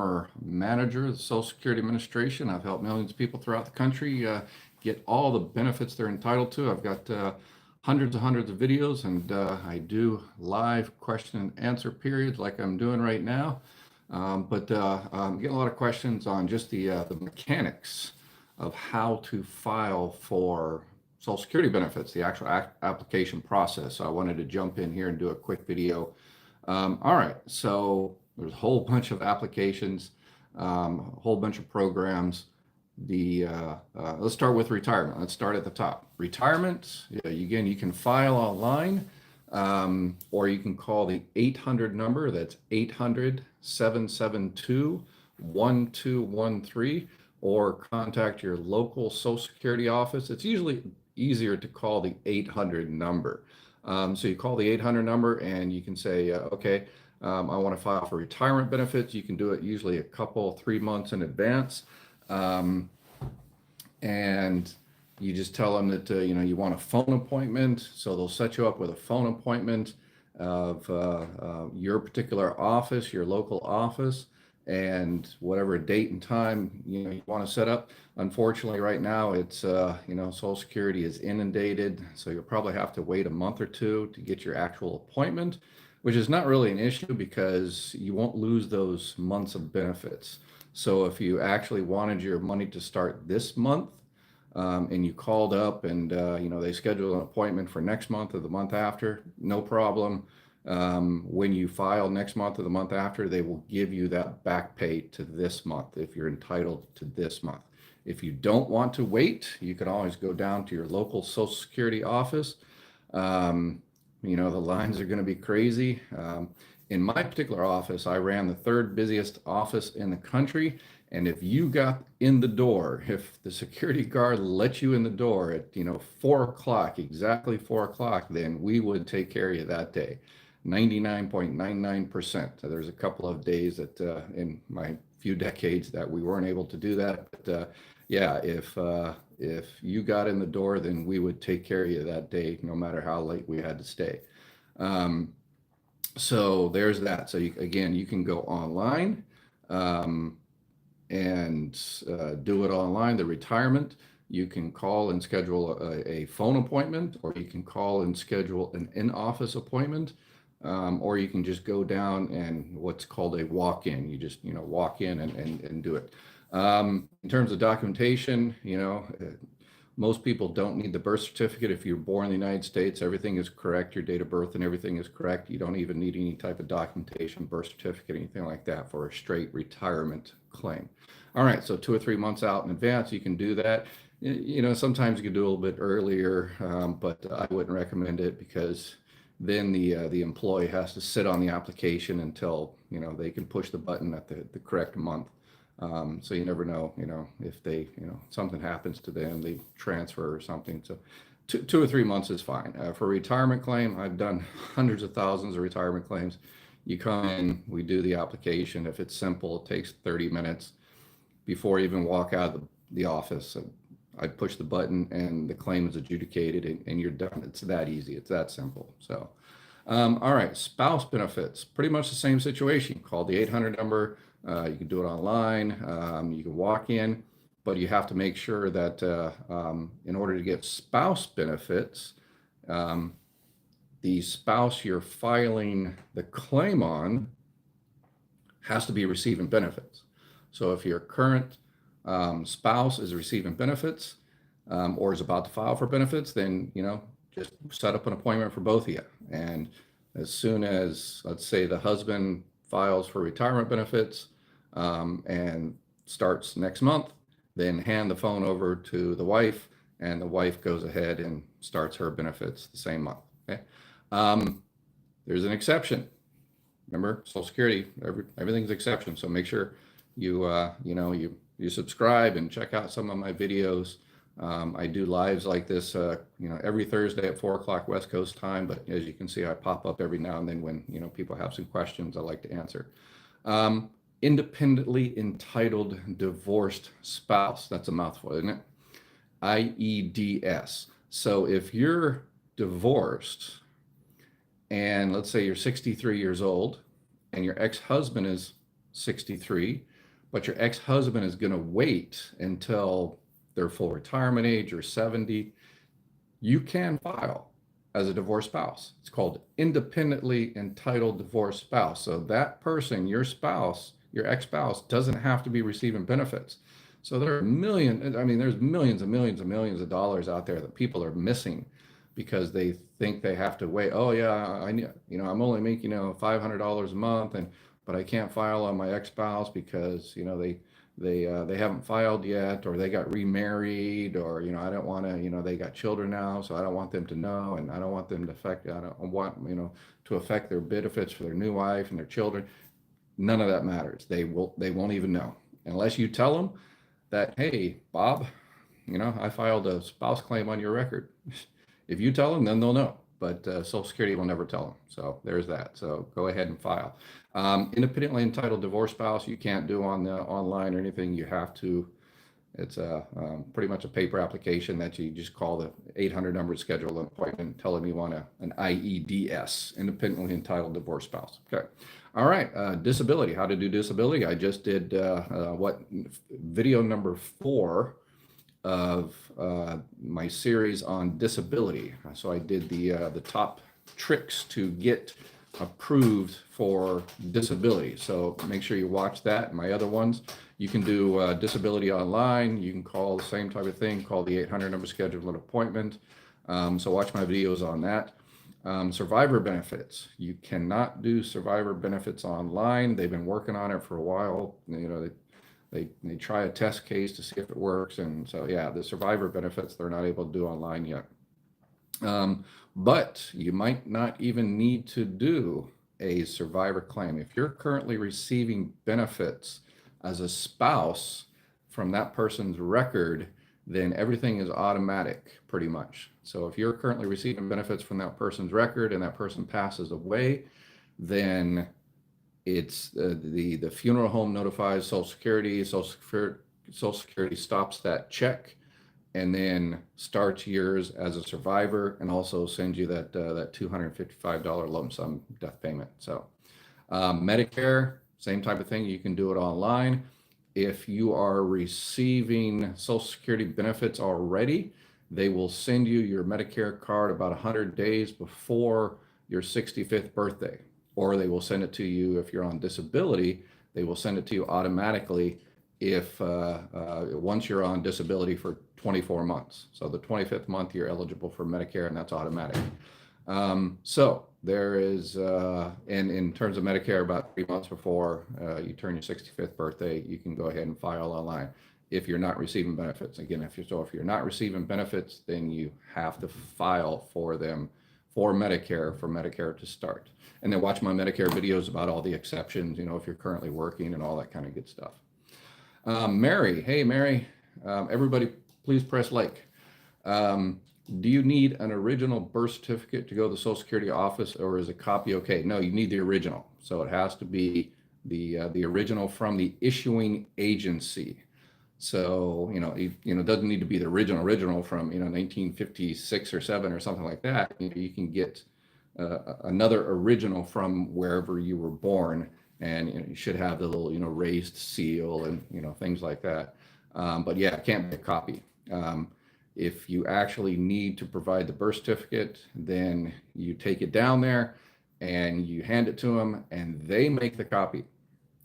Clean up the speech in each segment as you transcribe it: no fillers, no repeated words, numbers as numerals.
former manager of the Social Security Administration. I've helped millions of people throughout the country get all the benefits they're entitled to. I've got hundreds of videos, and I do live question and answer periods like I'm doing right now. I'm getting a lot of questions on just the mechanics of how to file for Social Security benefits, the actual application process. So I wanted to jump in here and do a quick video. All right, so there's a whole bunch of applications, a whole bunch of programs. Let's start with retirement. Let's start at the top. Retirement, again, you can file online, or you can call the 800 number. That's 800-772-1213, or contact your local Social Security office. It's usually easier to call the 800 number. So you call the 800 number and you can say, okay, I want to file for retirement benefits. You can do it usually a couple, 3 months in advance. And you just tell them that, you want a phone appointment. So they'll set you up with a phone appointment of your particular office, your local office, and whatever date and time you want to set up. Unfortunately, right now it's Social Security is inundated, so you'll probably have to wait a month or two to get your actual appointment, which is not really an issue because you won't lose those months of benefits. So if you actually wanted your money to start this month, and you called up and they scheduled an appointment for next month or the month after, no problem. When you file next month or the month after, they will give you that back pay to this month if you're entitled to this month. If you don't want to wait, you can always go down to your local Social Security office. The lines are going to be crazy. In my particular office, I ran the third busiest office in the country. And if you got in the door, if the security guard let you in the door at 4 o'clock, exactly 4 o'clock, then we would take care of you that day. 99.99%. There's a couple of days that in my few decades that we weren't able to do that. But if you got in the door, then we would take care of you that day, no matter how late we had to stay. So there's that. So you can go online and do it online. The retirement, you can call and schedule a phone appointment, or you can call and schedule an in-office appointment, or you can just go down and what's called a walk-in. You just walk in and do it. In terms of documentation, most people don't need the birth certificate. If you're born in the United States, everything is correct. Your date of birth and everything is correct. You don't even need any type of documentation, birth certificate, anything like that for a straight retirement claim. All right, so 2 or 3 months out in advance, you can do that. Sometimes you can do a little bit earlier, but I wouldn't recommend it because then the employee has to sit on the application until they can push the button at the correct month. So you never know, if they, something happens to them, they transfer or something. So 2 or 3 months is fine. For a retirement claim, I've done hundreds of thousands of retirement claims. You come in, we do the application. If it's simple, it takes 30 minutes before you even walk out of the office. I push the button and the claim is adjudicated and you're done. It's that easy. It's that simple. So, all right, spouse benefits, pretty much the same situation. Call the 800 number. You can do it online. You can walk in, but you have to make sure that in order to get spouse benefits, the spouse you're filing the claim on has to be receiving benefits. So if your current spouse is receiving benefits or is about to file for benefits, then just set up an appointment for both of you. And as soon as, let's say, the husband files for retirement benefits and starts next month, then hand the phone over to the wife, and the wife goes ahead and starts her benefits the same month. Okay. There's an exception. Remember, Social Security, everything's exception. So make sure you subscribe and check out some of my videos. I do lives like this, every Thursday at 4 o'clock West Coast time. But as you can see, I pop up every now and then when people have some questions I like to answer. Independently entitled divorced spouse. That's a mouthful, isn't it? IEDS. So if you're divorced and let's say you're 63 years old and your ex-husband is 63, but your ex-husband is going to wait until their full retirement age or 70, you can file as a divorced spouse. It's called independently entitled divorced spouse. So that person, your spouse, your ex-spouse, doesn't have to be receiving benefits. So there are there's millions and millions and millions of dollars out there that people are missing because they think they have to wait. Oh yeah, I'm only making, $500 a month, but I can't file on my ex-spouse because, they haven't filed yet, or they got remarried, or I don't want to, they got children now, so I don't want them to know, and I don't want them to affect, I don't want, to affect their benefits for their new wife and their children. None of that matters. They won't even know unless you tell them that, hey, Bob, I filed a spouse claim on your record. If you tell them, then they'll know. But Social Security will never tell them. So there's that. So go ahead and file. Independently entitled divorce spouse, you can't do on the online or anything. You have to. It's pretty much a paper application that you just call the 800 number, schedule an appointment, tell them you want an IEDS, independently entitled divorce spouse. Okay. All right. Disability. How to do disability. I just did video number 4 of my series on disability. So I did the top tricks to get approved for disability. So make sure you watch that. My other ones, you can do disability online. You can call the same type of thing, call the 800 number, schedule an appointment. So watch my videos on that. Survivor benefits. You cannot do survivor benefits online. They've been working on it for a while. They try a test case to see if it works. And so, yeah, the survivor benefits, they're not able to do online yet. But you might not even need to do a survivor claim. If you're currently receiving benefits as a spouse from that person's record, then everything is automatic pretty much. So if you're currently receiving benefits from that person's record and that person passes away, then it's the funeral home notifies Social Security. Social Security stops that check and then starts yours as a survivor, and also sends you that $255 lump sum death payment. So Medicare, same type of thing. You can do it online. If you are receiving Social Security benefits already, they will send you your Medicare card about 100 days before your 65th birthday, or they will send it to you if you're on disability. They will send it to you automatically if once you're on disability for 24 months. So the 25th month, you're eligible for Medicare, and that's automatic. So there is, and in terms of Medicare, about 3 months before you turn your 65th birthday, you can go ahead and file online if you're not receiving benefits. Again, if you're not receiving benefits, then you have to file for them for Medicare to start. And then watch my Medicare videos about all the exceptions, if you're currently working and all that kind of good stuff. Mary, hey, Mary, everybody please press like. Do you need an original birth certificate to go to the Social Security office, or is a copy okay? No, you need the original. So it has to be the original from the issuing agency. So, it doesn't need to be the original from, 1956 or 7 or something like that. You can get another original from wherever you were born, and you should have the little, raised seal and, things like that. But yeah, it can't be a copy. If you actually need to provide the birth certificate, then you take it down there and you hand it to them, and they make the copy.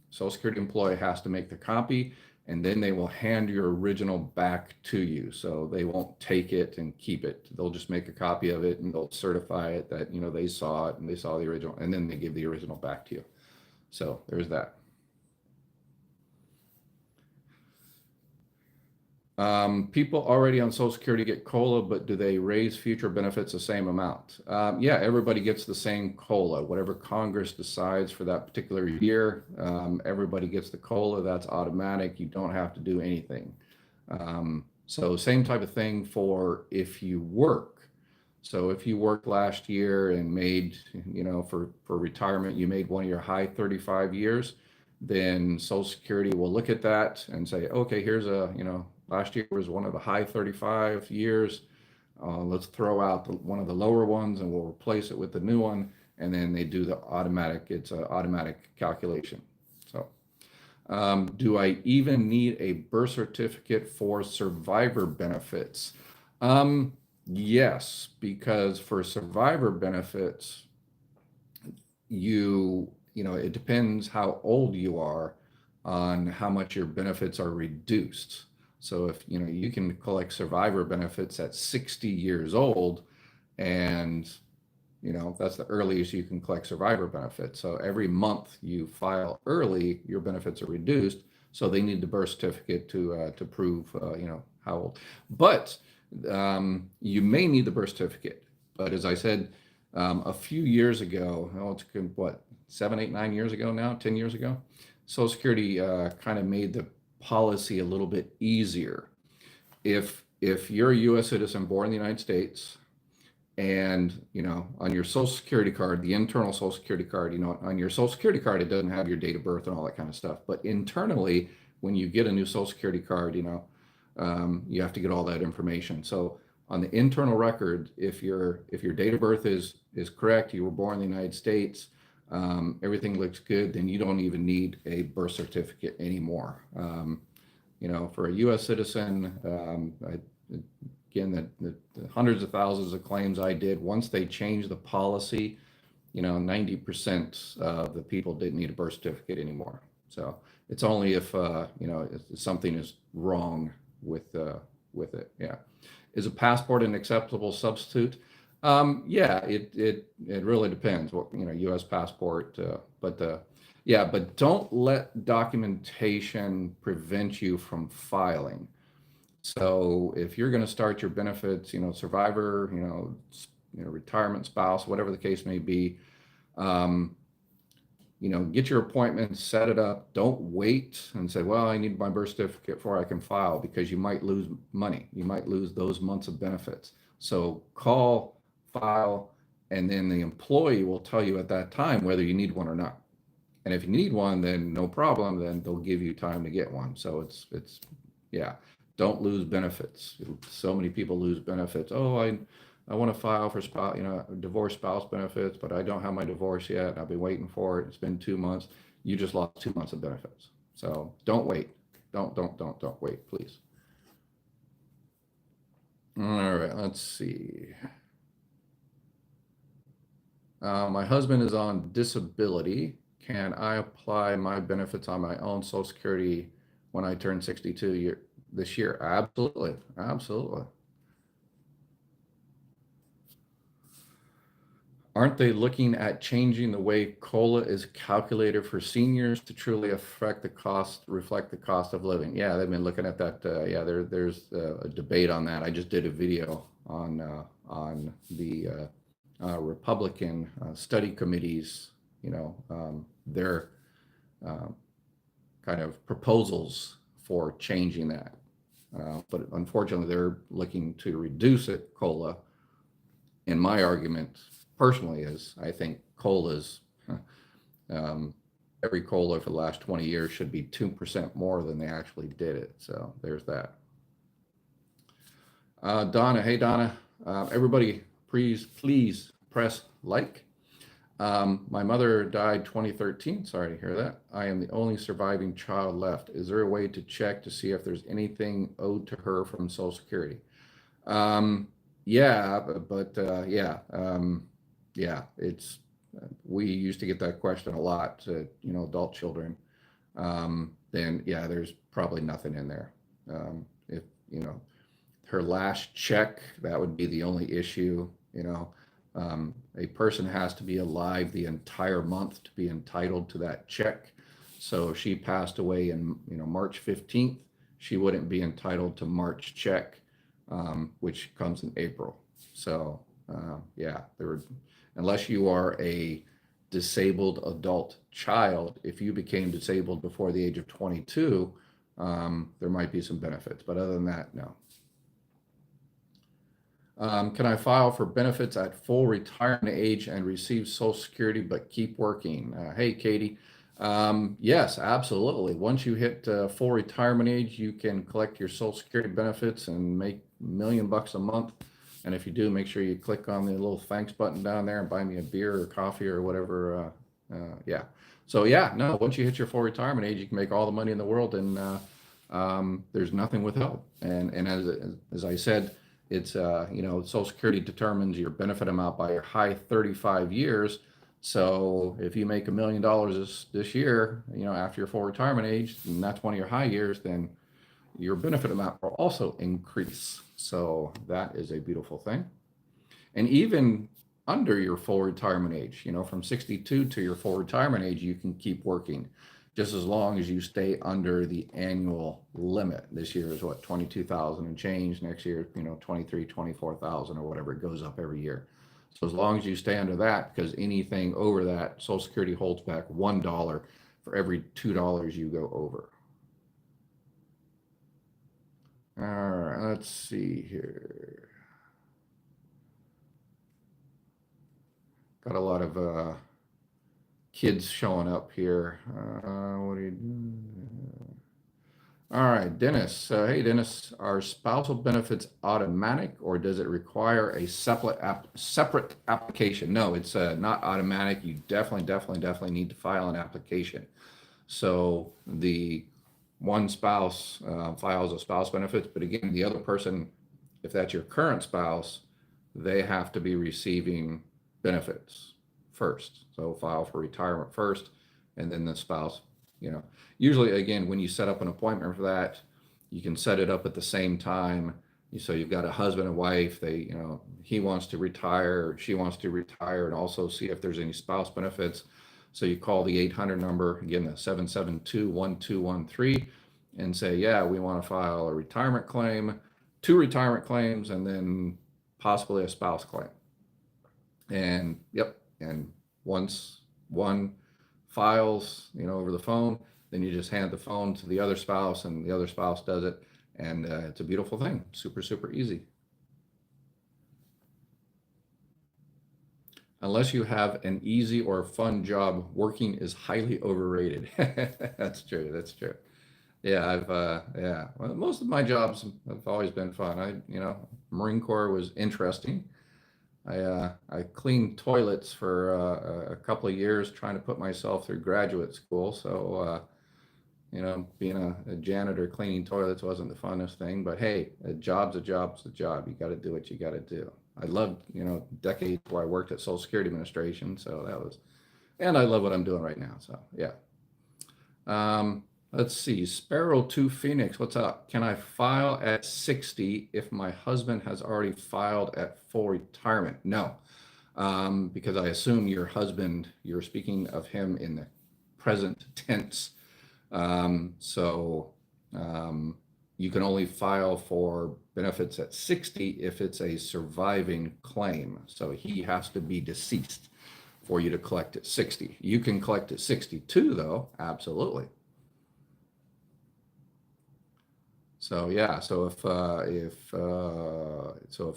Social Security employee has to make the copy, and then they will hand your original back to you. So they won't take it and keep it. They'll just make a copy of it, and they'll certify it that, they saw it and they saw the original, and then they give the original back to you. So there's that. People already on Social Security get COLA, but do they raise future benefits the same amount? Yeah, everybody gets the same COLA. Whatever Congress decides for that particular year, everybody gets the COLA. That's automatic. You don't have to do anything. So same type of thing for if you work. So if you worked last year and made, for retirement, you made one of your high 35 years, then Social Security will look at that and say, okay, here's last year was one of the high 35 years. Let's throw out one of the lower ones and we'll replace it with the new one. And then they do it's an automatic calculation. So Do I even need a birth certificate for survivor benefits? Um, yes, because for survivor benefits, it depends how old you are on how much your benefits are reduced. So if, you can collect survivor benefits at 60 years old, and that's the earliest you can collect survivor benefits. So every month you file early, your benefits are reduced. So they need the birth certificate to prove how old. But you may need the birth certificate. But as I said, a few years ago, oh, it's good, what, 7, 8, 9 years ago now, 10 years ago, Social Security kind of made the policy a little bit easier. If you're a U.S. citizen born in the United States, and on your social security card, the internal social security card, on your social security card, it doesn't have your date of birth and all that kind of stuff, but internally, when you get a new social security card, you have to get all that information. So on the internal record, if your date of birth is correct, you were born in the United States, everything looks good, then you don't even need a birth certificate anymore. For a U.S. citizen, again, the hundreds of thousands of claims I did, once they changed the policy, 90% of the people didn't need a birth certificate anymore. So it's only if if something is wrong with it. Yeah. Is a passport an acceptable substitute? Yeah, it really depends. What, U.S. passport, but don't let documentation prevent you from filing. So if you're going to start your benefits, survivor, retirement, spouse, whatever the case may be, um, get your appointment, set it up. Don't wait and say, well, I need my birth certificate before I can file, because you might lose money. You might lose those months of benefits. So call, file, and then the employee will tell you at that time whether you need one or not. And if you need one, then no problem. Then they'll give you time to get one. So yeah, don't lose benefits. So many people lose benefits. Oh, I want to file for divorce spouse benefits, but I don't have my divorce yet. I've been waiting for it. It's been 2 months. You just lost 2 months of benefits. So don't wait. Don't wait, please. All right, let's see. My husband is on disability. Can I apply my benefits on my own Social Security when I turn 62 this year? Absolutely. Absolutely. Aren't they looking at changing the way COLA is calculated for seniors to truly reflect the cost of living? Yeah, they've been looking at that. Yeah, there's a debate on that. I just did a video on the Republican study committees, their kind of proposals for changing that. But unfortunately, they're looking to reduce it, COLA. And my argument personally is, I think COLA's, every COLA for the last 20 years should be 2% more than they actually did it. So there's that. Donna, hey Donna, everybody please press like. My mother died 2013. Sorry to hear that. I am the only surviving child left. Is there a way to check to see if there's anything owed to her from Social Security? Yeah, yeah, it's, we used to get that question a lot to, adult children. Then yeah, there's probably nothing in there. If, her last check, that would be the only issue, a person has to be alive the entire month to be entitled to that check. So if she passed away in, March 15th, she wouldn't be entitled to March check, which comes in April. So yeah, unless you are a disabled adult child, if you became disabled before the age of 22, there might be some benefits, but other than that, no. Can I file for benefits at full retirement age and receive Social Security but keep working? Hey, Katie. Yes, absolutely. Once you hit full retirement age, you can collect your Social Security benefits and make $1 million a month. And if you do, make sure you click on the little thanks button down there and buy me a beer or coffee or whatever. Yeah. So yeah, no, once you hit your full retirement age, you can make all the money in the world, and there's nothing withheld. And as I said, it's Social Security determines your benefit amount by your high 35 years. So if you make $1 million this year, after your full retirement age, and that's one of your high years, then your benefit amount will also increase. So that is a beautiful thing. And even under your full retirement age, from 62 to your full retirement age, you can keep working just as long as you stay under the annual limit. This year is what, 22,000 and change. Next year, 23, 24,000 or whatever. It goes up every year. So as long as you stay under that, because anything over that, Social Security holds back $1 for every $2 you go over. All right, let's see here. Got a lot of kids showing up here. What are you doing? All right, Dennis. Hey, Dennis, are spousal benefits automatic, or does it require a separate application? No, it's not automatic. You definitely need to file an application. So the one spouse files a spouse benefits, but again, the other person, if that's your current spouse, they have to be receiving benefits first. So file for retirement first, and then the spouse, usually again, when you set up an appointment for that, you can set it up at the same time. So you've got a husband and wife, he wants to retire, she wants to retire, and also see if there's any spouse benefits. So you call the 800 number, again, the 772-1213, and say, yeah, we want to file a retirement claim, 2 retirement claims, and then possibly a spouse claim. And yep, and once one files, over the phone, then you just hand the phone to the other spouse, and the other spouse does it, and it's a beautiful thing. Super easy. Unless you have an easy or fun job, working is highly overrated. That's true. Yeah, well, most of my jobs have always been fun. Marine Corps was interesting. I cleaned toilets for a couple of years, trying to put myself through graduate school. So, being a janitor cleaning toilets wasn't the funnest thing, but hey, a job's a job. You got to do what you got to do. I loved, decades where I worked at Social Security Administration. So and I love what I'm doing right now. So yeah. Let's see. Sparrow 2 Phoenix, what's up? Can I file at 60 if my husband has already filed at full retirement? No, because I assume your husband, you're speaking of him in the present tense. You can only file for benefits at 60 if it's a surviving claim. So he has to be deceased for you to collect at 60. You can collect at 62 though, absolutely. So yeah, so if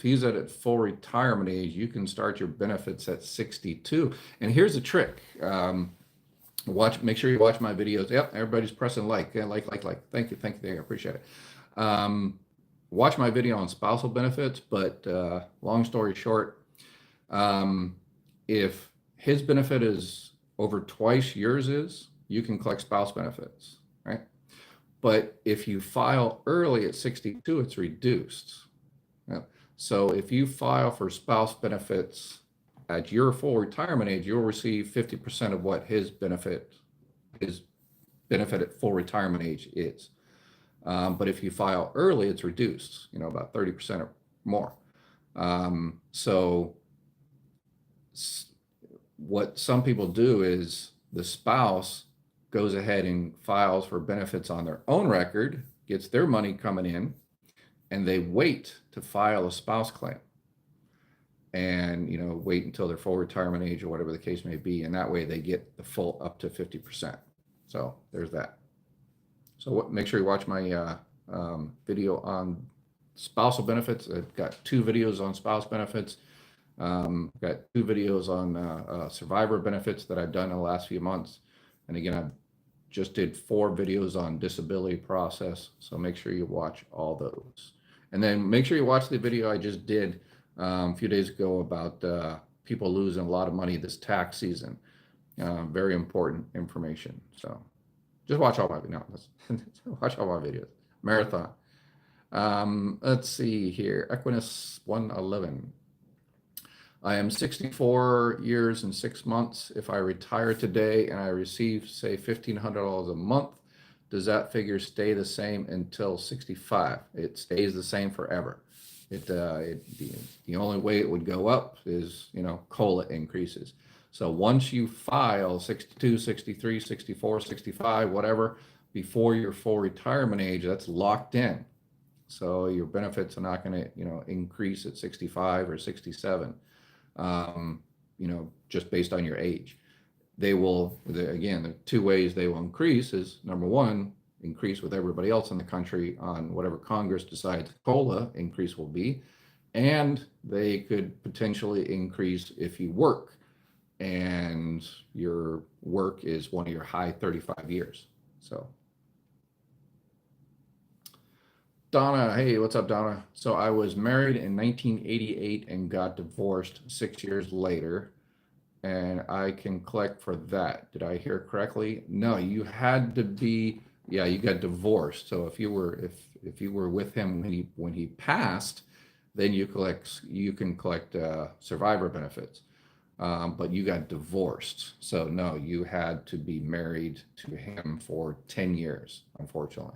he's at full retirement age, you can start your benefits at 62. And here's a trick. Make sure you watch my videos. Yep, everybody's pressing like. Yeah, like. Thank you. I appreciate it. Watch my video on spousal benefits, but long story short, if his benefit is over twice yours is, you can collect spouse benefits, right? But if you file early at 62, it's reduced. Yeah. So if you file for spouse benefits at your full retirement age, you'll receive 50% of what his benefit at full retirement age is. But if you file early, it's reduced, about 30% or more. So what some people do is the spouse goes ahead and files for benefits on their own record, gets their money coming in, and they wait to file a spouse claim. And, wait until their full retirement age or whatever the case may be. And that way they get the full up to 50%. So there's that. So make sure you watch my video on spousal benefits. I've got 2 videos on spouse benefits. Got 2 videos on survivor benefits that I've done in the last few months. And again, I just did 4 videos on disability process. So make sure you watch all those. And then make sure you watch the video I just did a few days ago about people losing a lot of money this tax season. Very important information. So just watch all my no, watch all my videos. Marathon. Let's see here. Equinus 111. I am 64 years and 6 months. If I retire today and I receive, say, $1,500 a month, does that figure stay the same until 65? It stays the same forever. The only way it would go up is, COLA increases. So once you file 62, 63, 64, 65, whatever, before your full retirement age, that's locked in. So your benefits are not going to, increase at 65 or 67, just based on your age. They will, again, the two ways they will increase is, number one, increase with everybody else in the country on whatever Congress decides COLA increase will be. And they could potentially increase if you work and your work is one of your high 35 years. So Donna, hey, what's up, Donna? So I was married in 1988 and got divorced 6 years later, and I can collect for that. Did I hear correctly? No, you had to be, yeah, you got divorced. So if you were with him when he passed, then you can collect survivor benefits. But you got divorced. So no, you had to be married to him for 10 years, unfortunately.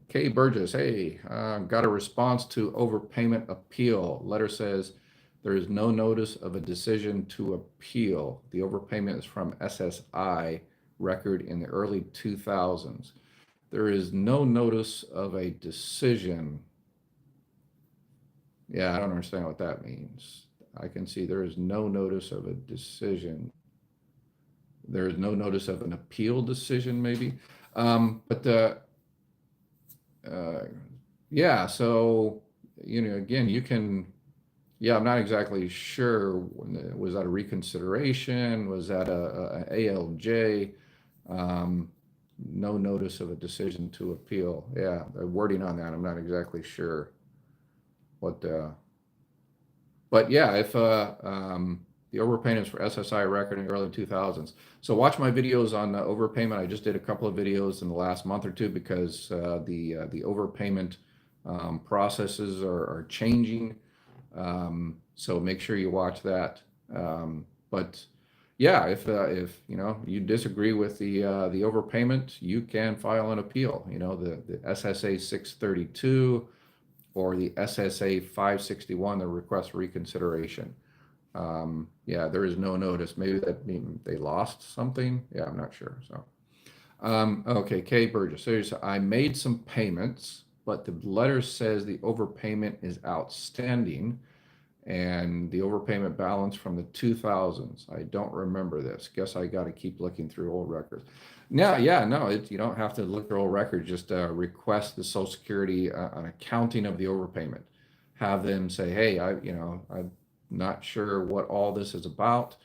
Kay Burgess, hey, got a response to overpayment appeal. Letter says there is no notice of a decision to appeal. The overpayment is from SSI record in the early 2000s. There is no notice of a decision. Yeah, I don't understand what that means. I can see there is no notice of a decision. There is no notice of an appeal decision, maybe. Yeah, so, again, you can, yeah, I'm not exactly sure. Was that a reconsideration? Was that a ALJ? No notice of a decision to appeal. Yeah, the wording on that, I'm not exactly sure what, but yeah, if the overpayments for SSI record in the early 2000s. So watch my videos on overpayment. I just did a couple of videos in the last month or two because the overpayment processes are changing. So make sure you watch that. But yeah, if you disagree with the overpayment, you can file an appeal. The SSA 632 or the SSA 561, the request reconsideration. Yeah, there is no notice. Maybe that means they lost something. Yeah, I'm not sure. So, okay, Kay Burgess. So I made some payments, but the letter says the overpayment is outstanding, and the overpayment balance from the 2000s. I don't remember this. Guess I got to keep looking through old records. No, yeah, no, you don't have to look through old records. Just request the Social Security an accounting of the overpayment. Have them say, hey, I'm not sure what all this is about.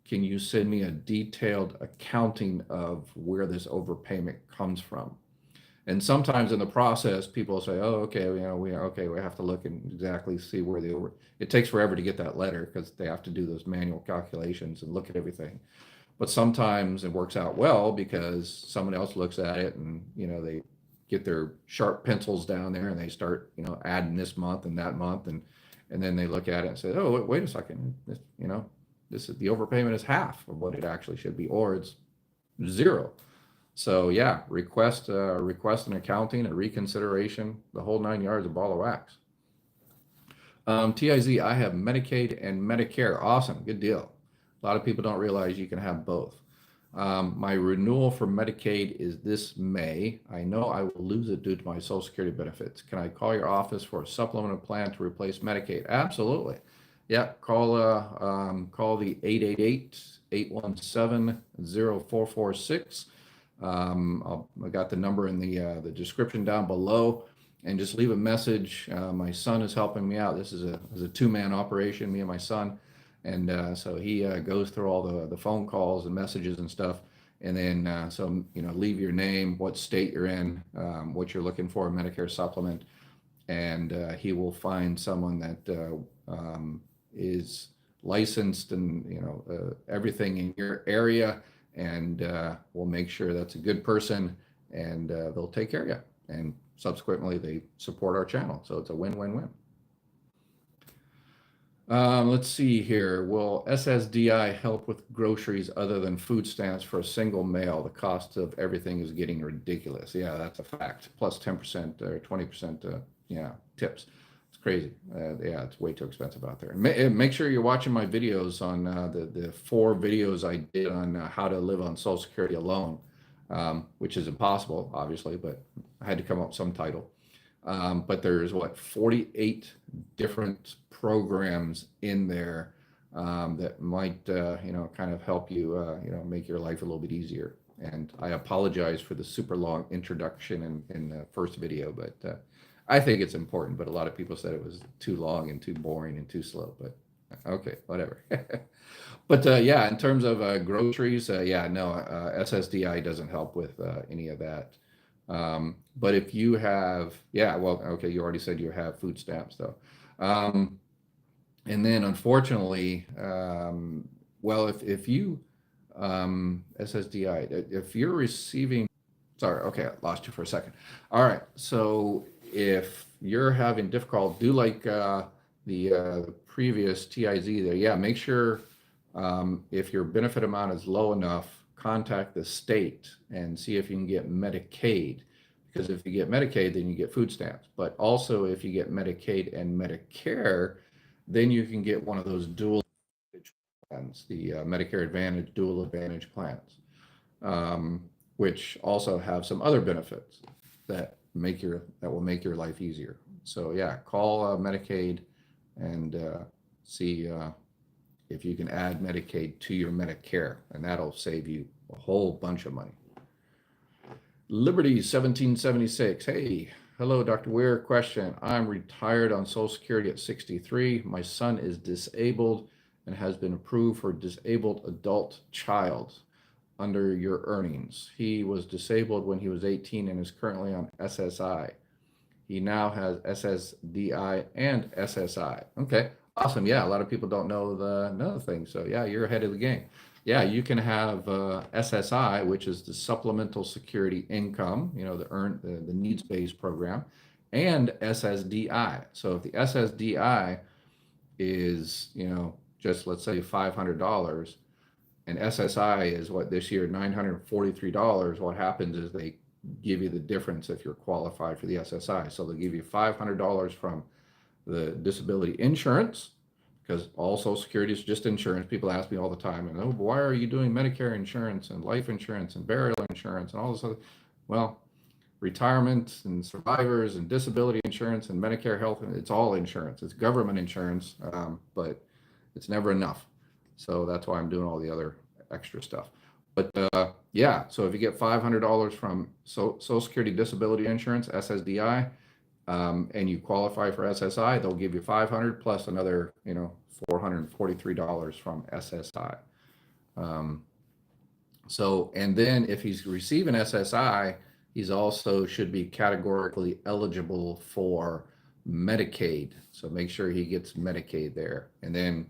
Can you send me a detailed accounting of where this overpayment comes from? And sometimes in the process, people say, oh, okay, we have to look and exactly see where it takes forever to get that letter because they have to do those manual calculations and look at everything. But sometimes it works out well because someone else looks at it and, they get their sharp pencils down there and they start, adding this month and that month. And then they look at it and say, oh, wait a second, this is the overpayment is half of what it actually should be, or it's zero. So yeah, request an accounting, a reconsideration, the whole 9 yards, a ball of wax. TIZ, I have Medicaid and Medicare. Awesome, good deal. A lot of people don't realize you can have both. My renewal for Medicaid is this May. I know I will lose it due to my Social Security benefits. Can I call your office for a supplemental plan to replace Medicaid? Absolutely. Yeah, call the 888-817-0446. I got the number in the description down below, and just leave a message. My son is helping me out. This is a two-man operation, me and my son. And so he goes through all the phone calls and messages and stuff. And then, leave your name, what state you're in, what you're looking for, a Medicare supplement. And he will find someone that is licensed and, everything in your area, and we'll make sure that's a good person, and they'll take care of you. And subsequently, they support our channel. So it's a win-win-win. Let's see here. Will SSDI help with groceries other than food stamps for a single mail? The cost of everything is getting ridiculous. Yeah, that's a fact. Plus 10% or 20%, tips. It's crazy. Yeah, it's way too expensive out there. Make sure you're watching my videos on the 4 videos I did on how to live on Social Security alone, which is impossible, obviously, but I had to come up with some title. But there's 48 different programs in there that might, kind of help you, make your life a little bit easier. And I apologize for the super long introduction in the first video, but I think it's important. But a lot of people said it was too long and too boring and too slow. But okay, whatever. But yeah, in terms of groceries, SSDI doesn't help with any of that. But if you have, okay, you already said you have food stamps though. And then unfortunately, if you, SSDI, if you're receiving, sorry, okay, I lost you for a second. All right, so if you're having difficulty, do like the previous TIZ there, make sure if your benefit amount is low enough, contact the state and see if you can get Medicaid, because if you get Medicaid, then you get food stamps. But also if you get Medicaid and Medicare, then you can get one of those dual plans, the Medicare Advantage, dual advantage plans, which also have some other benefits that will make your life easier. So yeah, call Medicaid and see if you can add Medicaid to your Medicare, and that'll save you a whole bunch of money. Liberty 1776. Hey, hello, Dr. Weir. Question. I'm retired on Social Security at 63. My son is disabled and has been approved for disabled adult child under your earnings. He was disabled when he was 18 and is currently on SSI. He now has SSDI and SSI. Okay, awesome. Yeah, a lot of people don't know another thing. So yeah, you're ahead of the game. Yeah, you can have SSI, which is the Supplemental Security Income, the needs-based program, and SSDI. So if the SSDI is, just let's say $500, and SSI is this year, $943, what happens is they give you the difference if you're qualified for the SSI. So they'll give you $500 from the disability insurance, because all Social Security is just insurance. People ask me all the time, and oh, why are you doing Medicare insurance and life insurance and burial insurance and all this other? Well, retirement and survivors and disability insurance and Medicare health, it's all insurance. It's government insurance, but it's never enough. So that's why I'm doing all the other extra stuff. But yeah, so if you get $500 from Social Security Disability Insurance, SSDI, and you qualify for SSI, they'll give you $500 plus another, $443 from SSI. And then if he's receiving SSI, he's also should be categorically eligible for Medicaid. So make sure he gets Medicaid there. And then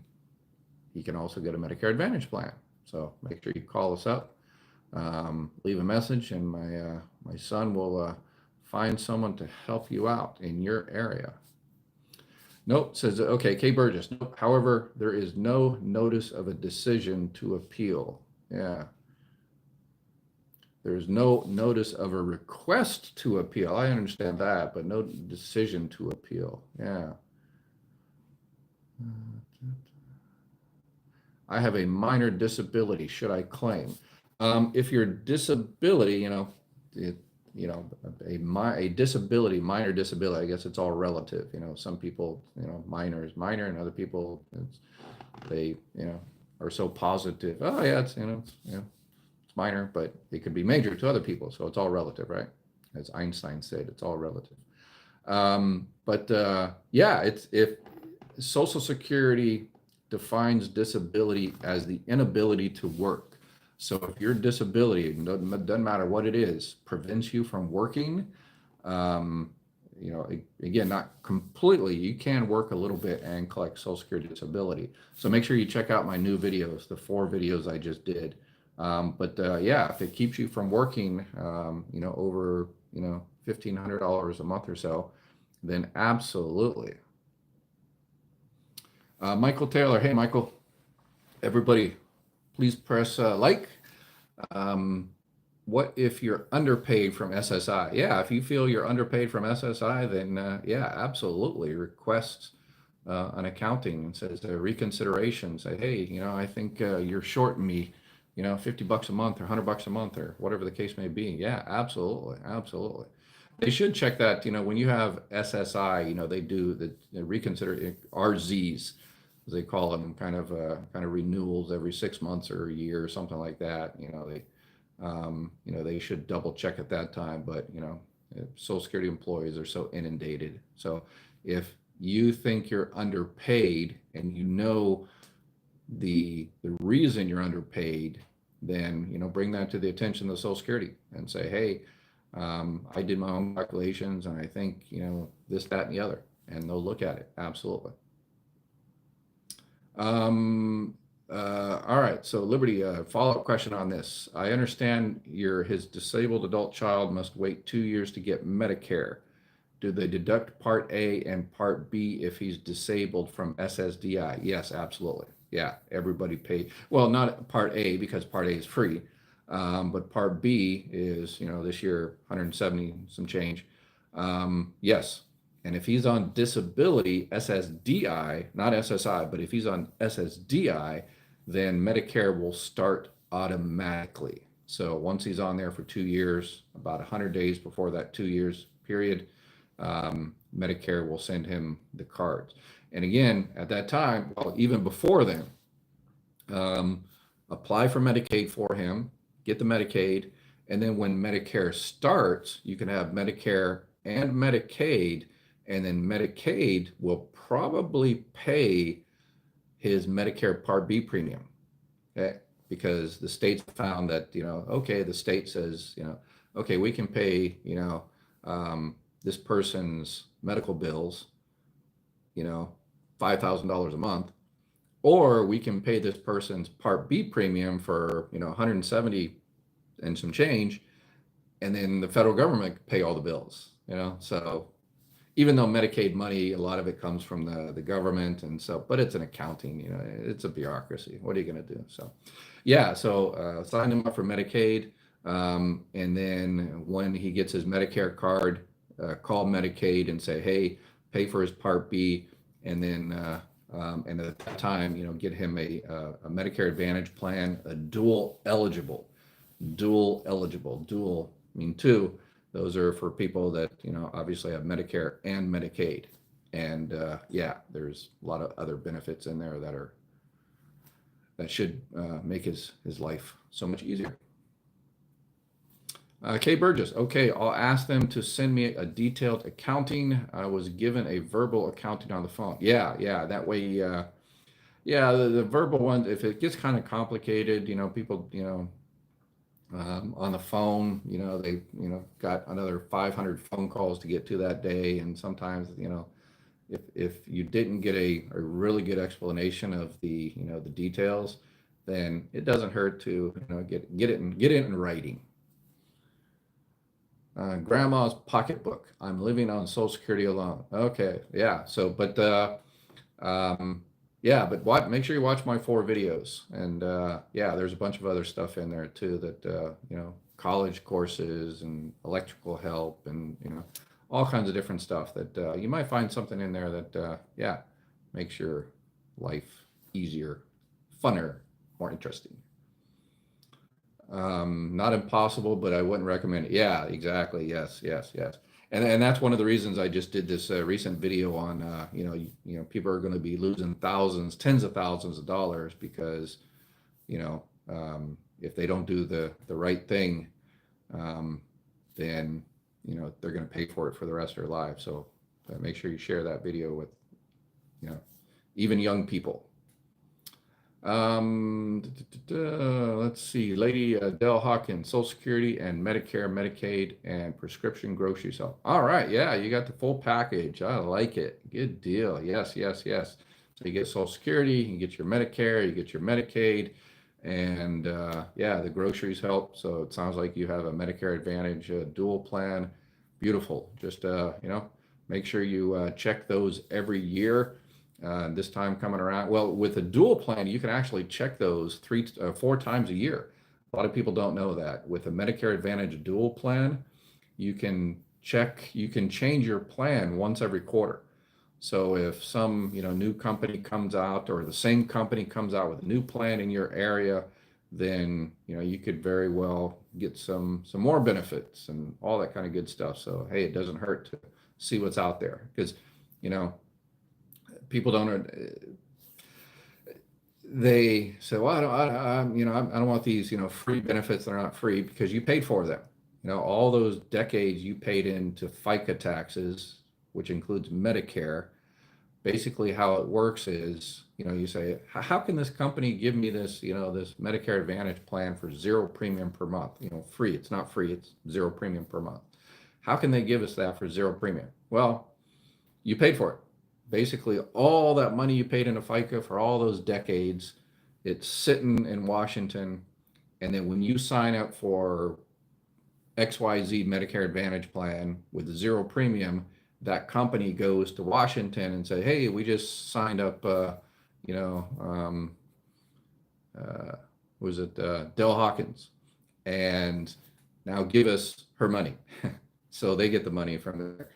he can also get a Medicare Advantage plan. So make sure you call us up, leave a message, and my son will find someone to help you out in your area. Nope, says, okay, K. Burgess. Nope. However, there is no notice of a decision to appeal. Yeah. There's no notice of a request to appeal. I understand that, but no decision to appeal. Yeah. I have a minor disability. Should I claim? If your disability, a disability, minor disability, I guess it's all relative. Some people, minor is minor, and other people, they, are so positive. Oh yeah, it's minor, but it could be major to other people. So it's all relative, right? As Einstein said, it's all relative. Yeah, if Social Security defines disability as the inability to work. So if your disability, doesn't matter what it is, prevents you from working, again, not completely. You can work a little bit and collect Social Security disability. So make sure you check out my new videos, the 4 videos I just did. But yeah, if it keeps you from working, over, $1,500 a month or so, then absolutely. Michael Taylor, hey Michael, everybody, please press like. What if you're underpaid from SSI? Yeah, if you feel you're underpaid from SSI, then yeah, absolutely. Request an accounting and says a reconsideration. Say, hey, I think you're shorting me, $50 a month or $100 a month or whatever the case may be. Yeah, absolutely, absolutely. They should check that. When you have SSI, they do the reconsider RZs, as they call them, kind of renewals every 6 months or a year or something like that. They should double check at that time, but Social Security employees are so inundated. So if you think you're underpaid and the reason you're underpaid, then bring that to the attention of Social Security and say, hey, I did my own calculations and I think this, that, and the other, and they'll look at it. Absolutely. All right, so Liberty, follow-up question on this. I understand his disabled adult child must wait 2 years to get Medicare. Do they deduct Part A and Part B if he's disabled from SSDI? Yes, absolutely. Yeah, everybody pays. Well, not Part A because Part A is free, but Part B is, this year, 170 some change. Yes. And if he's on disability, SSDI, not SSI, but if he's on SSDI, then Medicare will start automatically. So once he's on there for 2 years, about 100 days before that 2 years period, Medicare will send him the cards. And again, at that time, well, even before then, apply for Medicaid for him, get the Medicaid, and then when Medicare starts, you can have Medicare and Medicaid, and then Medicaid will probably pay his Medicare Part B premium, okay? Because the states found that, okay, the state says, okay, we can pay, this person's medical bills, $5,000 a month, or we can pay this person's Part B premium for, 170 and some change, and then the federal government pay all the bills, so even though Medicaid money, a lot of it comes from the government, and so, but it's an accounting, it's a bureaucracy. What are you going to do? So, yeah, so sign him up for Medicaid, and then when he gets his Medicare card, call Medicaid and say, hey, pay for his Part B, and then and at that time, get him a Medicare Advantage plan, a dual eligible, I mean two. Those are for people that, obviously have Medicare and Medicaid. And yeah, there's a lot of other benefits in there that should make his life so much easier. Kay Burgess, okay, I'll ask them to send me a detailed accounting. I was given a verbal accounting on the phone. Yeah, that way, yeah, the verbal one, if it gets kind of complicated, people, on the phone, they, got another 500 phone calls to get to that day. And sometimes, if you didn't get a really good explanation of the, the details, then it doesn't hurt to, get it in writing. Grandma's pocketbook. I'm living on Social Security alone. Okay. Yeah. So, but, yeah, but make sure you watch my 4 videos, and yeah, there's a bunch of other stuff in there too that college courses and electrical help and all kinds of different stuff that you might find something in there that yeah, makes your life easier, funner, more interesting. Not impossible, but I wouldn't recommend it. Yeah, exactly. Yes. And that's one of the reasons I just did this recent video on, people are going to be losing thousands, tens of thousands of dollars because, if they don't do the right thing, then, they're going to pay for it for the rest of their lives. So make sure you share that video with, even young people. Let's see, Lady Dell Hawkins, Social Security and Medicare, Medicaid, and prescription groceries help. All right, yeah, you got the full package. I like it. Good deal. Yes, yes, yes. So you get Social Security, you get your Medicare, you get your Medicaid, and yeah, the groceries help. So it sounds like you have a Medicare Advantage dual plan. Beautiful. Just make sure you check those every year. This time coming around. Well, with a dual plan, you can actually check those 4 times a year. A lot of people don't know that. With a Medicare Advantage dual plan, you can change your plan once every quarter. So if some, new company comes out or the same company comes out with a new plan in your area, then, you could very well get some more benefits and all that kind of good stuff. So, hey, it doesn't hurt to see what's out there because, you know, people don't they say, well, I don't want these, free benefits that are not free because you paid for them. All those decades you paid into FICA taxes, which includes Medicare. Basically, how it works is, you say, how can this company give me this, this Medicare Advantage plan for zero premium per month? Free. It's not free. It's zero premium per month. How can they give us that for zero premium? Well, you paid for it. Basically, all that money you paid into FICA for all those decades, it's sitting in Washington. And then when you sign up for XYZ Medicare Advantage plan with zero premium, that company goes to Washington and say, hey, we just signed up, you know, was it Dell Hawkins? And now give us her money. So they get the money from there.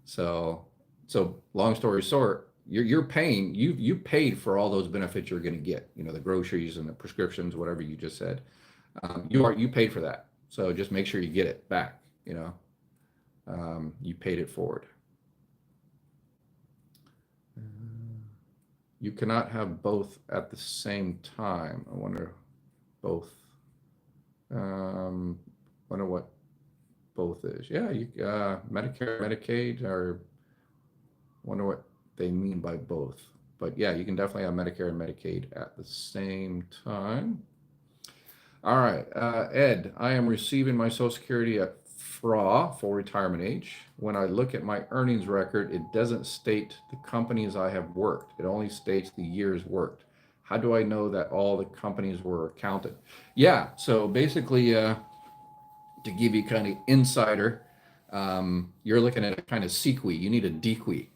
So long story short, you're paying, you paid for all those benefits you're going to get, the groceries and the prescriptions, whatever you just said. You paid for that. So just make sure you get it back, you paid it forward. You cannot have both at the same time. I wonder both. Wonder what both is. Yeah, Medicare, Medicaid, or wonder what they mean by both. But yeah, you can definitely have Medicare and Medicaid at the same time. All right, Ed, I am receiving my Social Security at FRA, full retirement age. When I look at my earnings record, it doesn't state the companies I have worked. It only states the years worked. How do I know that all the companies were counted? Yeah, so basically, to give you kind of insider, you're looking at a kind of sequi. You need a dequi.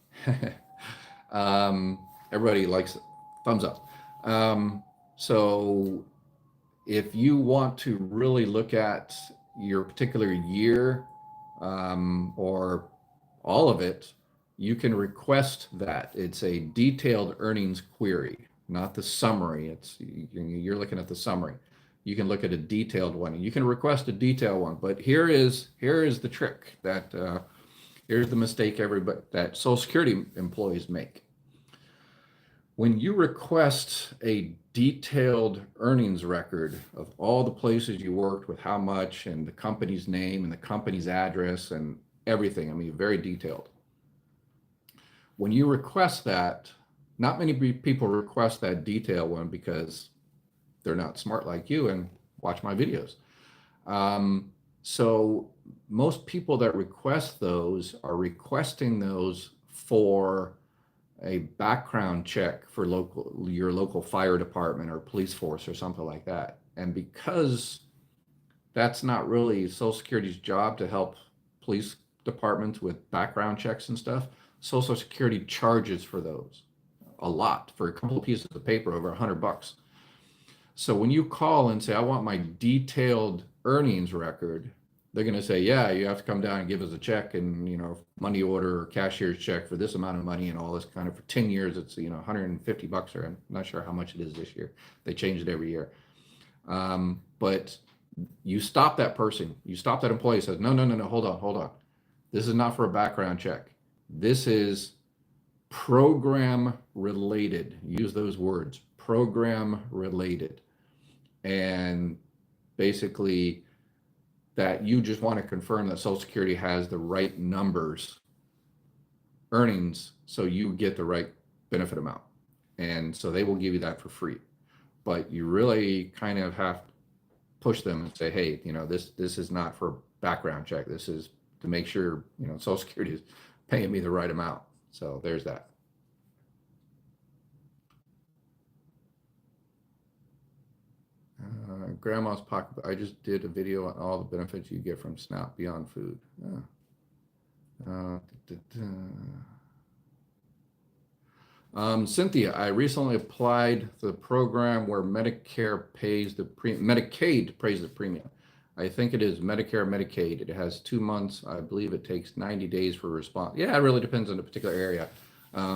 Everybody likes it. Thumbs up. So if you want to really look at your particular year or all of it, you can request that. It's a detailed earnings query, not the summary. You're looking at the summary. You can look at a detailed one. You can request a detailed one, but here is the trick that here's the mistake that Social Security employees make. When you request a detailed earnings record of all the places you worked with how much and the company's name and the company's address and everything, I mean, very detailed. When you request that, not many people request that detailed one because they're not smart like you and watch my videos. So most people that request those are requesting those for a background check for your local fire department or police force or something like that. And because that's not really Social Security's job to help police departments with background checks and stuff, Social Security charges for those a lot for a couple of pieces of paper, over $100. So when you call and say, I want my detailed earnings record, they're going to say, yeah, you have to come down and give us a check and, money order or cashier's check for this amount of money and all this kind of for 10 years. It's, $150 or I'm not sure how much it is this year. They change it every year. But you stop that person, you stop that employee, says, no, hold on. This is not for a background check. This is program related. Use those words, program related. And basically that you just want to confirm that Social Security has the right numbers, earnings, so you get the right benefit amount. And so they will give you that for free. but you really kind of have to push them and say, hey, this is not for background check. This is to make sure, Social Security is paying me the right amount. So there's that. Grandma's pocket. I just did a video on all the benefits you get from SNAP beyond food. Cynthia, I recently applied for the program where Medicaid pays the premium. I think it is Medicare Medicaid. It has 2 months. I believe it takes 90 days for a response. Yeah, it really depends on the particular area.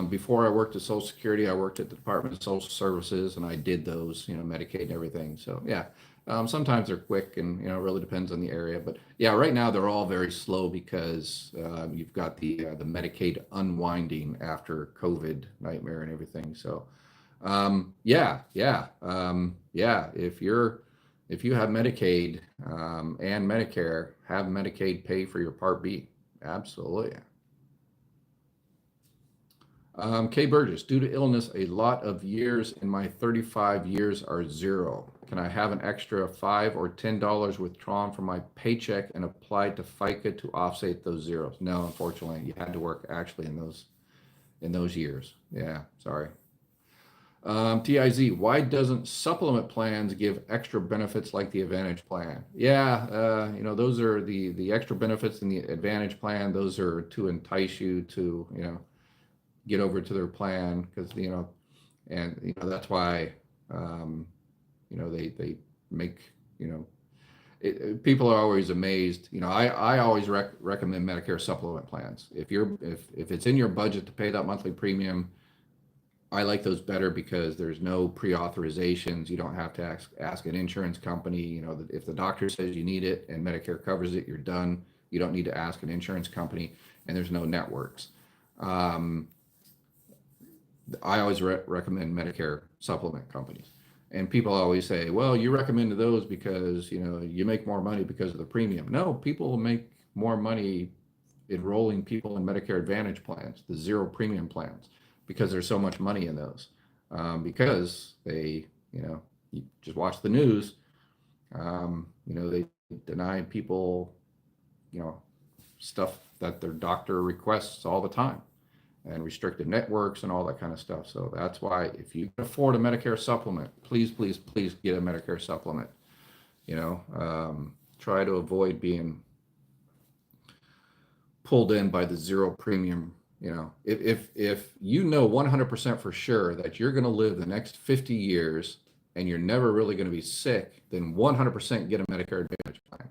Before I worked at Social Security, I worked at the Department of Social Services, and I did those, Medicaid and everything. So yeah, sometimes they're quick, and it really depends on the area. But yeah, right now they're all very slow because you've got the Medicaid unwinding after COVID nightmare and everything. So yeah. If you have Medicaid and Medicare, have Medicaid pay for your Part B. Absolutely. Kay Burgess, due to illness, a lot of years in my 35 years are zero. Can I have an extra $5 or $10 withdrawn from my paycheck and applied to FICA to offset those zeros? No, unfortunately, you had to work actually in those years. Yeah, sorry. TIZ, why doesn't supplement plans give extra benefits like the Advantage plan? Yeah, those are the extra benefits in the Advantage plan. Those are to entice you to, get over to their plan because, that's why, they make, people are always amazed. I always recommend Medicare supplement plans. If it's in your budget to pay that monthly premium, I like those better because there's no pre-authorizations. You don't have to ask an insurance company. If the doctor says you need it and Medicare covers it, you're done. You don't need to ask an insurance company, and there's no networks. I always recommend Medicare supplement companies. And people always say, well, you recommend those because, you make more money because of the premium. No, people make more money enrolling people in Medicare Advantage plans, the zero premium plans, because there's so much money in those. Because they, you just watch the news, they deny people, stuff that their doctor requests all the time, and restricted networks and all that kind of stuff. So that's why if you can afford a Medicare supplement, please, please, please get a Medicare supplement. Try to avoid being pulled in by the zero premium. If 100% for sure that you're going to live the next 50 years and you're never really going to be sick, then 100% get a Medicare Advantage plan.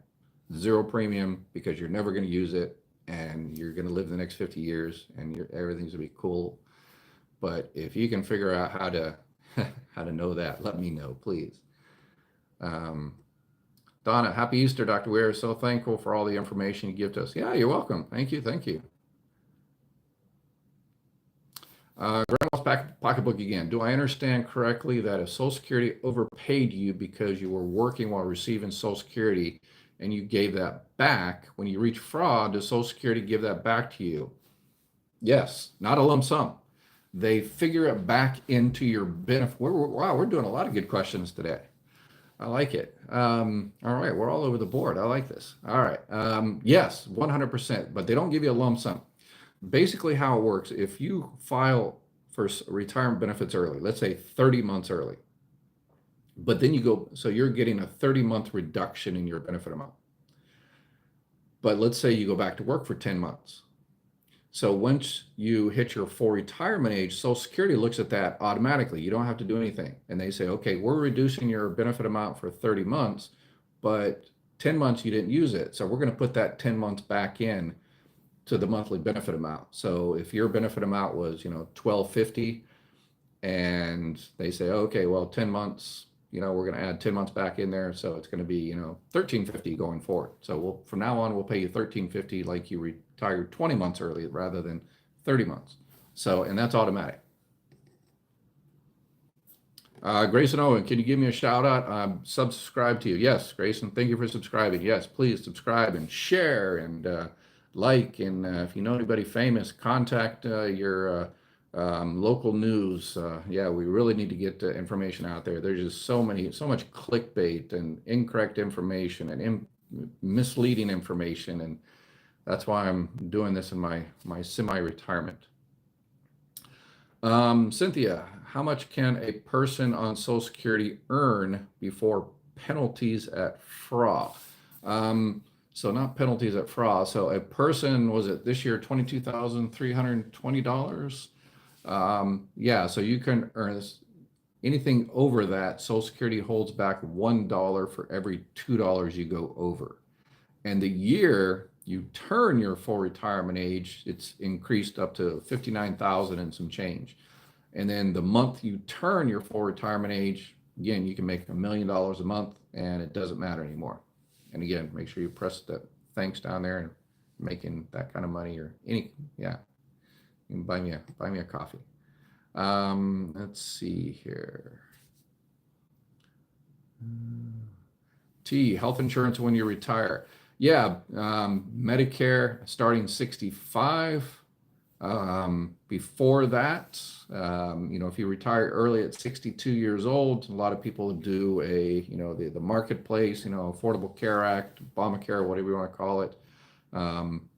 Zero premium because you're never going to use it, and you're going to live the next 50 years and everything's going to be cool. But if you can figure out how to know that, let me know, please. Donna, happy Easter, Dr. Weir. So thankful for all the information you give to us. Yeah, you're welcome. Thank you. Grandma's pocketbook again. Do I understand correctly that if Social Security overpaid you because you were working while receiving Social Security and you gave that back, when you reach fraud, does Social Security give that back to you? Yes, not a lump sum. They figure it back into your benefit. Wow, we're doing a lot of good questions today. I like it. All right, we're all over the board. I like this. All right. Yes, 100%, but they don't give you a lump sum. Basically how it works, if you file for retirement benefits early, let's say 30 months early, but then so you're getting a 30-month reduction in your benefit amount. But let's say you go back to work for 10 months. So once you hit your full retirement age, Social Security looks at that automatically. You don't have to do anything. And they say, okay, we're reducing your benefit amount for 30 months, but 10 months you didn't use it. So we're going to put that 10 months back in to the monthly benefit amount. So if your benefit amount was, $12.50, and they say, okay, well, 10 months, we're going to add 10 months back in there. So it's going to be, $13.50 going forward. So from now on, we'll pay you $13.50 like you retired 20 months early rather than 30 months. So, and that's automatic. Grayson Owen, can you give me a shout out? Subscribe to you. Yes, Grayson, thank you for subscribing. Yes, please subscribe and share and like. And if you know anybody famous, contact your local news. Yeah, we really need to get the information out there. There's just so much clickbait and incorrect information and misleading information, and that's why I'm doing this in my semi-retirement. Cynthia, how much can a person on Social Security earn before penalties at fraud? So not penalties at fraud. So a person, was it this year, $22,320? Yeah, so you can earn this. Anything over that, Social Security holds back $1 for every $2 you go over. And the year you turn your full retirement age, it's increased up to 59,000 and some change. And then the month you turn your full retirement age, again, you can make $1 million a month and it doesn't matter anymore. And again, make sure you press the thanks down there and making that kind of money or any, yeah, you can buy me a coffee. Let's see here. T, health insurance when you retire. Yeah, Medicare starting 65. Before that, if you retire early at 62 years old, a lot of people do the marketplace, Affordable Care Act, Obamacare, whatever you want to call it.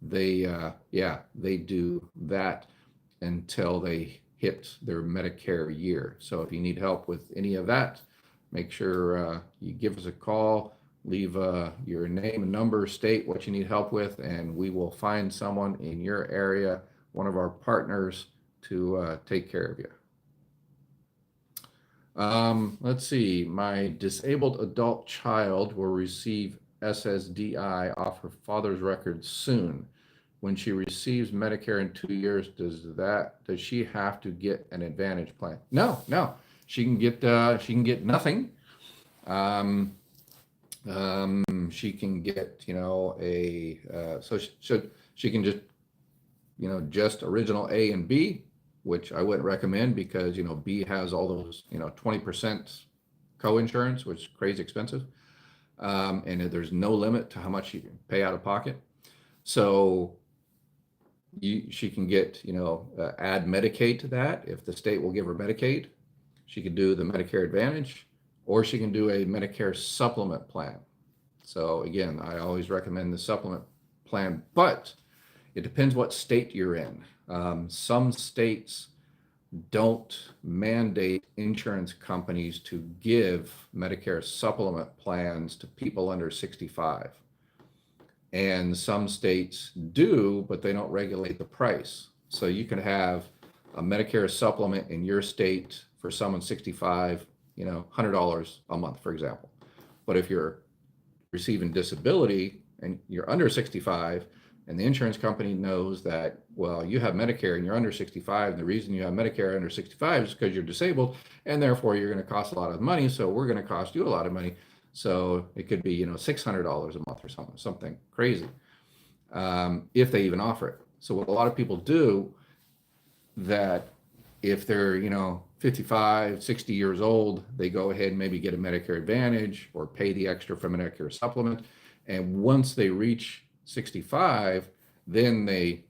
They do that until they hit their Medicare year. So if you need help with any of that, make sure you give us a call, leave your name and number, state what you need help with, and we will find someone in your area, one of our partners, to take care of you. Let's see. My disabled adult child will receive SSDI off her father's records soon. When she receives Medicare in 2 years, does she have to get an Advantage plan? No. She can get nothing. She can get she can just original A and B, which I wouldn't recommend because B has all those 20% co-insurance, which is crazy expensive, and there's no limit to how much you can pay out of pocket. So she can get add Medicaid to that if the state will give her Medicaid. She could do the Medicare Advantage, or she can do a Medicare supplement plan. So again, I always recommend the supplement plan, but it depends what state you're in. Some states don't mandate insurance companies to give Medicare supplement plans to people under 65. And some states do, but they don't regulate the price. So you can have a Medicare supplement in your state for someone 65, $100 a month, for example. But if you're receiving disability and you're under 65, and the insurance company knows that, well, you have Medicare and you're under 65, and the reason you have Medicare under 65 is because you're disabled, and therefore you're going to cost a lot of money, so we're going to cost you a lot of money. So it could be, $600 a month or something crazy, if they even offer it. So what a lot of people do, that if they're, 55, 60 years old, they go ahead and maybe get a Medicare Advantage or pay the extra for Medicare supplement. And once they reach 65, then they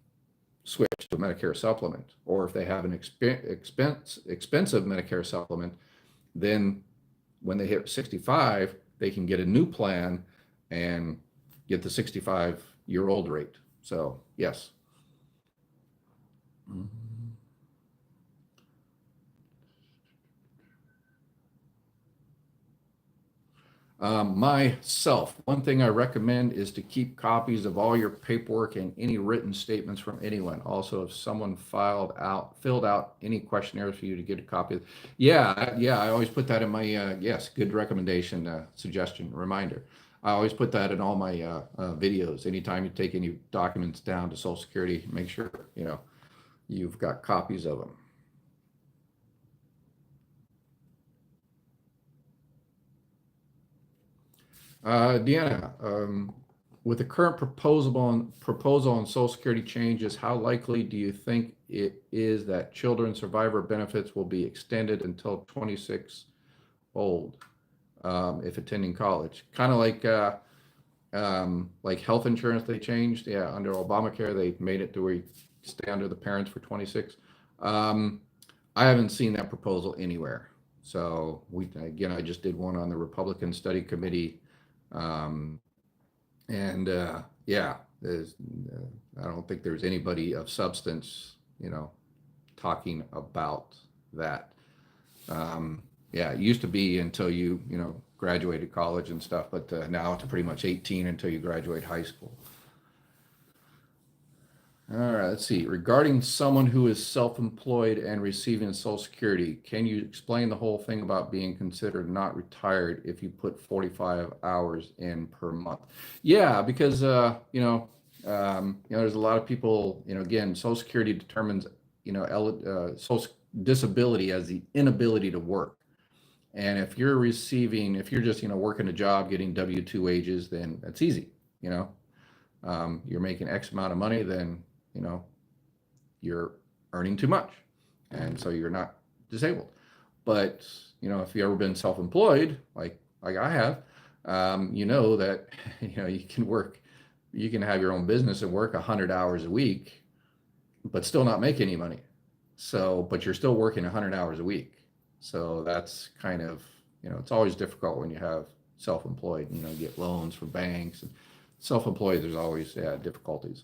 switch to Medicare supplement. Or if they have an expensive Medicare supplement, then when they hit 65, they can get a new plan and get the 65-year-old rate. So yes. Myself, one thing I recommend is to keep copies of all your paperwork and any written statements from anyone. Also, if someone filled out any questionnaires for you, to get a copy. Yeah, I always put that in my, yes, good recommendation, suggestion, reminder. I always put that in all my videos. Anytime you take any documents down to Social Security, make sure, you've got copies of them. Deanna, with the current proposal on Social Security changes, how likely do you think it is that children's survivor benefits will be extended until 26 old, if attending college? Kind of like health insurance they changed. Yeah, under Obamacare, they made it to where you stay under the parents for 26. Um, I haven't seen that proposal anywhere. So again, I just did one on the Republican Study Committee. Um, and yeah, there's, I don't think there's anybody of substance, talking about that. Um, yeah, it used to be until you graduated college and stuff, but now it's pretty much 18 until you graduate high school. All right, let's see. Regarding someone who is self-employed and receiving Social Security, can you explain the whole thing about being considered not retired if you put 45 hours in per month? Yeah, because there's a lot of people, again, Social Security determines, social disability as the inability to work. And if you're just, working a job, getting W-2 wages, then that's easy. You know, you're making X amount of money, then, you know, you're earning too much. And so you're not disabled. But, if you've ever been self-employed, like I have, you know that, you can have your own business and work 100 hours a week, but still not make any money. So, but you're still working 100 hours a week. So that's kind of, it's always difficult when you have self-employed, you get loans from banks and self-employed, there's always, yeah, difficulties.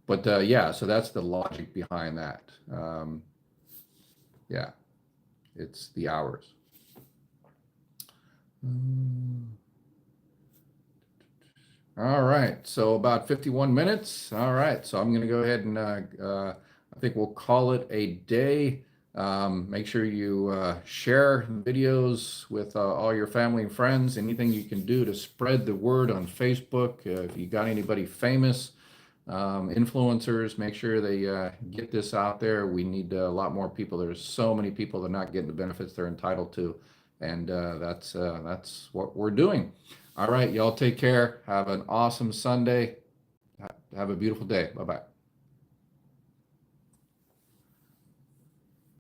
But yeah, so that's the logic behind that. Yeah, it's the hours. All right, so about 51 minutes. All right, so I'm going to go ahead and I think we'll call it a day. Make sure you share videos with all your family and friends. Anything you can do to spread the word on Facebook. If you got anybody famous, influencers, make sure they get this out there. We need a lot more people. There's so many people that are not getting the benefits they're entitled to, and that's what we're doing. All right, y'all take care. Have an awesome Sunday. Have a beautiful day. Bye bye.